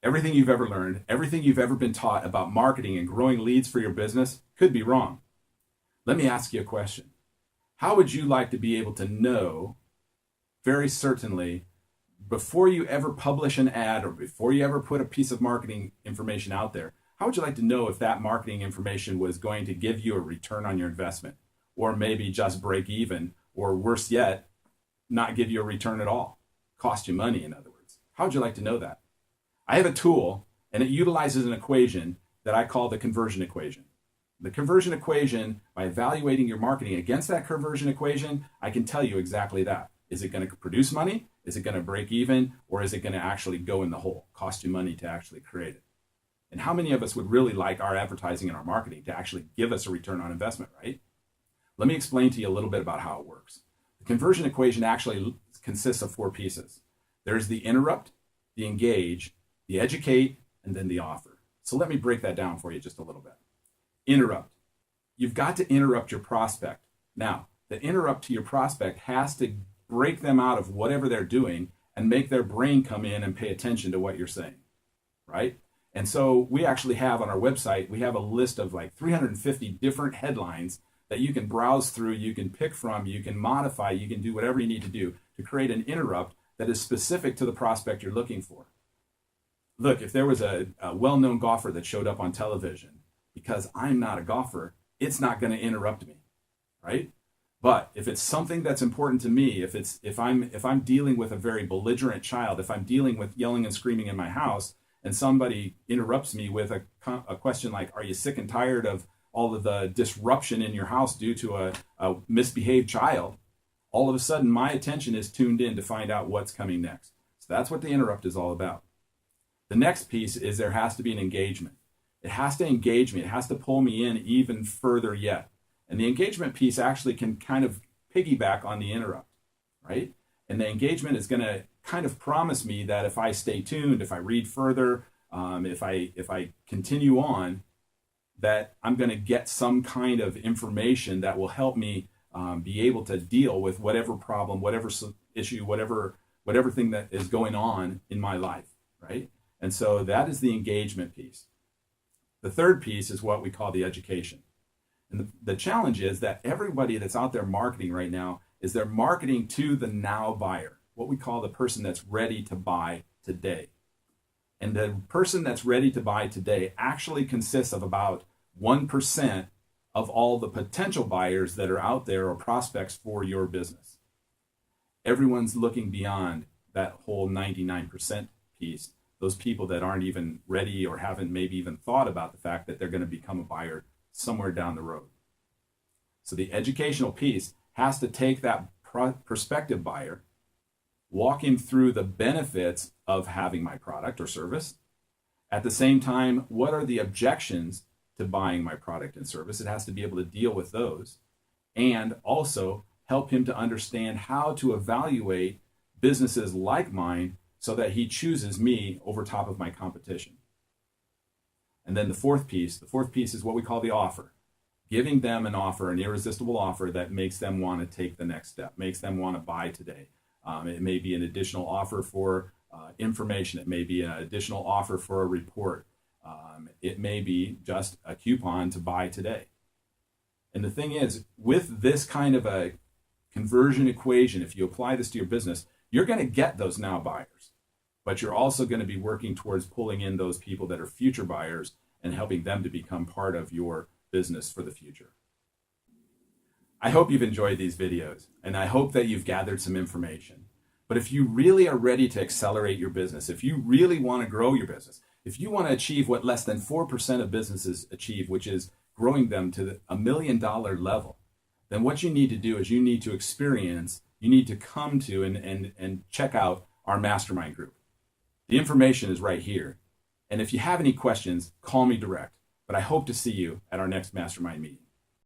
Everything you've ever learned, everything you've ever been taught about marketing and growing leads for your business could be wrong. Let me ask you a question. How would you like to be able to know very certainly before you ever publish an ad or before you ever put a piece of marketing information out there, how would you like to know if that marketing information was going to give you a return on your investment, or maybe just break even, or worse yet, not give you a return at all, cost you money, in other words? How would you like to know that? I have a tool, and it utilizes an equation that I call the conversion equation. The conversion equation, by evaluating your marketing against that conversion equation, I can tell you exactly that. Is it going to produce money? Is it going to break even? Or is it going to actually go in the hole, cost you money to actually create it? And how many of us would really like our advertising and our marketing to actually give us a return on investment, right? Let me explain to you a little bit about how it works. The conversion equation actually consists of 4 pieces. There's the interrupt, the engage, the educate, and then the offer. So let me break that down for you just a little bit. Interrupt. You've got to interrupt your prospect. Now, the interrupt to your prospect has to break them out of whatever they're doing and make their brain come in and pay attention to what you're saying, right? And so we actually have on our website, we have a list of like 350 different headlines that you can browse through, you can pick from, you can modify, you can do whatever you need to do to create an interrupt that is specific to the prospect you're looking for. Look, if there was a well-known golfer that showed up on television, because I'm not a golfer, it's not going to interrupt me, right? But if it's something that's important to me, if I'm dealing with a very belligerent child, if I'm dealing with yelling and screaming in my house, and somebody interrupts me with a question like, "Are you sick and tired of all of the disruption in your house due to a misbehaved child?" All of a sudden, my attention is tuned in to find out what's coming next. So that's what the interrupt is all about. The next piece is there has to be an engagement. It has to engage me. It has to pull me in even further yet. And the engagement piece actually can kind of piggyback on the interrupt, right? And the engagement is going to kind of promise me that if I stay tuned, if I read further, if I continue on, that I'm going to get some kind of information that will help me be able to deal with whatever problem, whatever issue, whatever thing that is going on in my life, right? And so that is the engagement piece. The third piece is what we call the education. And the challenge is that everybody that's out there marketing right now is they're marketing to the now buyer, what we call the person that's ready to buy today. And the person that's ready to buy today actually consists of about 1% of all the potential buyers that are out there or prospects for your business. Everyone's looking beyond that whole 99% piece, those people that aren't even ready or haven't maybe even thought about the fact that they're going to become a buyer somewhere down the road. So the educational piece has to take that prospective buyer, walk him through the benefits of having my product or service. At the same time, what are the objections to buying my product and service? It has to be able to deal with those, and also help him to understand how to evaluate businesses like mine so that he chooses me over top of my competition. And then the fourth piece is what we call the offer. Giving them an offer, an irresistible offer that makes them want to take the next step, makes them want to buy today. It may be an additional offer for information. It may be an additional offer for a report. It may be just a coupon to buy today. And the thing is, with this kind of a conversion equation, if you apply this to your business, you're going to get those now buyers. But you're also going to be working towards pulling in those people that are future buyers and helping them to become part of your business for the future. I hope you've enjoyed these videos, and I hope that you've gathered some information. But if you really are ready to accelerate your business, if you really want to grow your business, if you want to achieve what less than 4% of businesses achieve, which is growing them to $1 million level, then what you need to do is you need to come to and check out our mastermind group. The information is right here. And if you have any questions, call me direct. But I hope to see you at our next mastermind meeting.